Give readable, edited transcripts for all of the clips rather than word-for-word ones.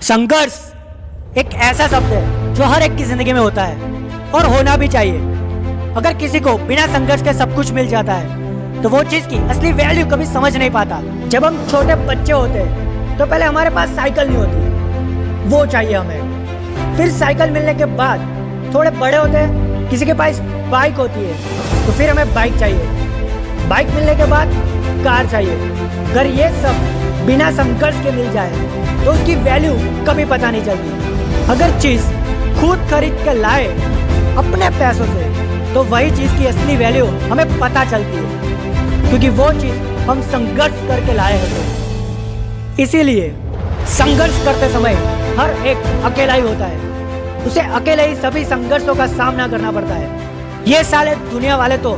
संघर्ष एक ऐसा शब्द है जो हर एक की जिंदगी में होता है और होना भी चाहिए। अगर किसी को बिना संघर्ष के सब कुछ मिल जाता है तो वो चीज की असली वैल्यू कभी समझ नहीं पाता। जब हम छोटे बच्चे होते हैं तो पहले हमारे पास साइकिल नहीं होती, वो चाहिए हमें। फिर साइकिल मिलने के बाद थोड़े बड़े होते हैं, किसी के पास बाइक होती है तो फिर हमें बाइक चाहिए। बाइक मिलने के बाद कार चाहिए। अगर ये सब बिना संघर्ष के मिल जाए तो उसकी वैल्यू कभी पता नहीं चलती। अगर चीज खुद खरीद के लाए अपने पैसों से तो वही चीज की असली वैल्यू हमें पता चलती है, क्योंकि वो चीज हम संघर्ष करके लाए हैं। इसीलिए संघर्ष करते समय हर एक अकेला ही होता है, उसे अकेले ही सभी संघर्षों का सामना करना पड़ता है। ये साले दुनिया वाले तो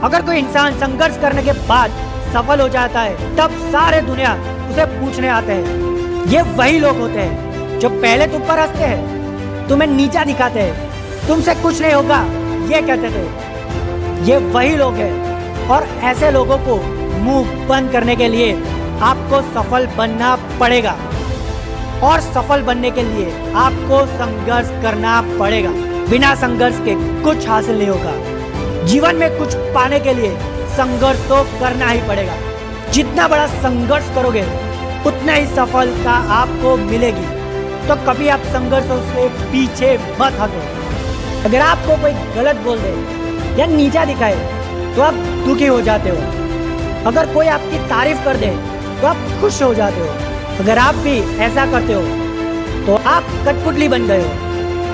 अगर कोई इंसान संघर्ष करने के बाद सफल हो जाता है तब सारे दुनिया उसे पूछने आते हैं। ये वही लोग होते हैं जो पहले तुम पर हंसते हैं, तुम्हें नीचा दिखाते हैं, तुमसे कुछ नहीं होगा ये कहते थे। ये वही लोग हैं और ऐसे लोगों को मुंह बंद करने के लिए आपको सफल बनना पड़ेगा, और सफल बनने के लिए आपको संघर्ष करना पड़ेगा। बिना संघर्ष के कुछ हासिल नहीं होगा। जीवन में कुछ पाने के लिए संघर्ष तो करना ही पड़ेगा। जितना बड़ा संघर्ष करोगे उतना ही सफलता आपको मिलेगी। तो कभी आप संघर्षों से पीछे मत हटो। अगर आपको कोई गलत बोल दे या नीचा दिखाए तो आप दुखी हो जाते हो। अगर कोई आपकी तारीफ कर दे तो आप खुश हो जाते हो। अगर आप भी ऐसा करते हो तो आप कठपुतली बन गए हो,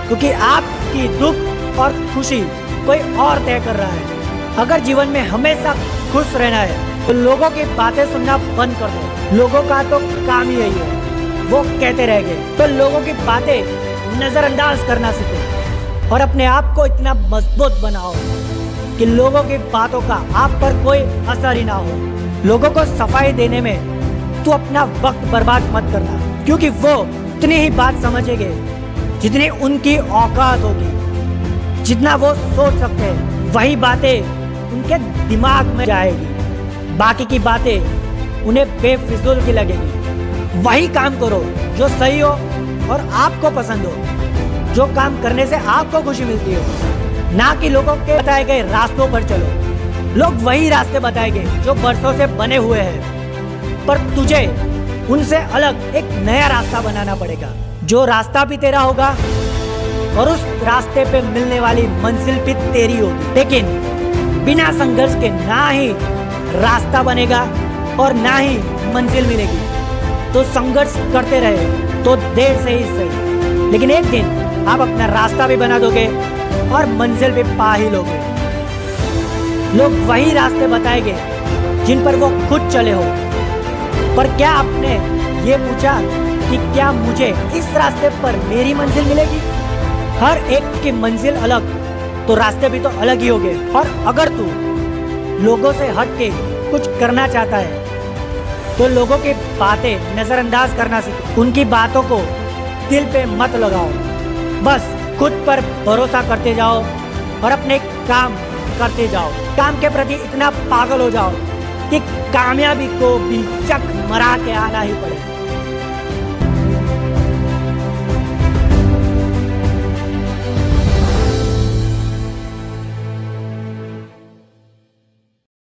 क्योंकि आपकी दुख और खुशी कोई और तय कर रहा है। अगर जीवन में हमेशा खुश रहना है तो लोगों की बातें सुनना बंद कर दो। लोगों का तो काम ही यही है, वो कहते रह गए। तो लोगों की बातें नजरअंदाज करना सीखो और अपने आप को इतना मजबूत बनाओ कि लोगों की बातों का आप पर कोई असर ही ना हो। लोगों को सफाई देने में तू अपना वक्त बर्बाद मत करना, क्योंकि वो उतनी ही बात समझेंगे जितनी उनकी औकात होगी। जितना वो सोच सकते हैं वही बातें उनके दिमाग में जाएगी, बाकी की बातें उन्हें बेफिजूल की लगेगी। वही काम करो जो सही हो और आपको पसंद हो, जो काम करने से आपको खुशी मिलती हो, ना कि लोगों के बताए गए रास्तों पर चलो। लोग वही रास्ते बताएंगे जो बरसों से बने हुए हैं, पर तुझे उनसे अलग एक नया रास्ता बनाना पड़ेगा। जो रास्ता भी तेरा होगा और उस रास्ते पे मिलने वाली मंजिल भी तेरी होगी। लेकिन बिना संघर्ष के ना ही रास्ता बनेगा और ना ही मंजिल मिलेगी। तो संघर्ष करते रहे तो देर से ही सही, लेकिन एक दिन आप अपना रास्ता भी बना दोगे और मंजिल भी पा ही लोगे। लोग वही रास्ते बताएंगे जिन पर वो खुद चले हो। पर क्या आपने ये पूछा कि क्या मुझे इस रास्ते पर मेरी मंजिल मिलेगी? हर एक की मंजिल अलग तो रास्ते भी तो अलग ही होंगे। और अगर तू लोगों से हट के कुछ करना चाहता है तो लोगों की बातें नजरअंदाज करना सीख। उनकी बातों को दिल पे मत लगाओ, बस खुद पर भरोसा करते जाओ और अपने काम करते जाओ। काम के प्रति इतना पागल हो जाओ कि कामयाबी को भी चक मरा के आना ही पड़े।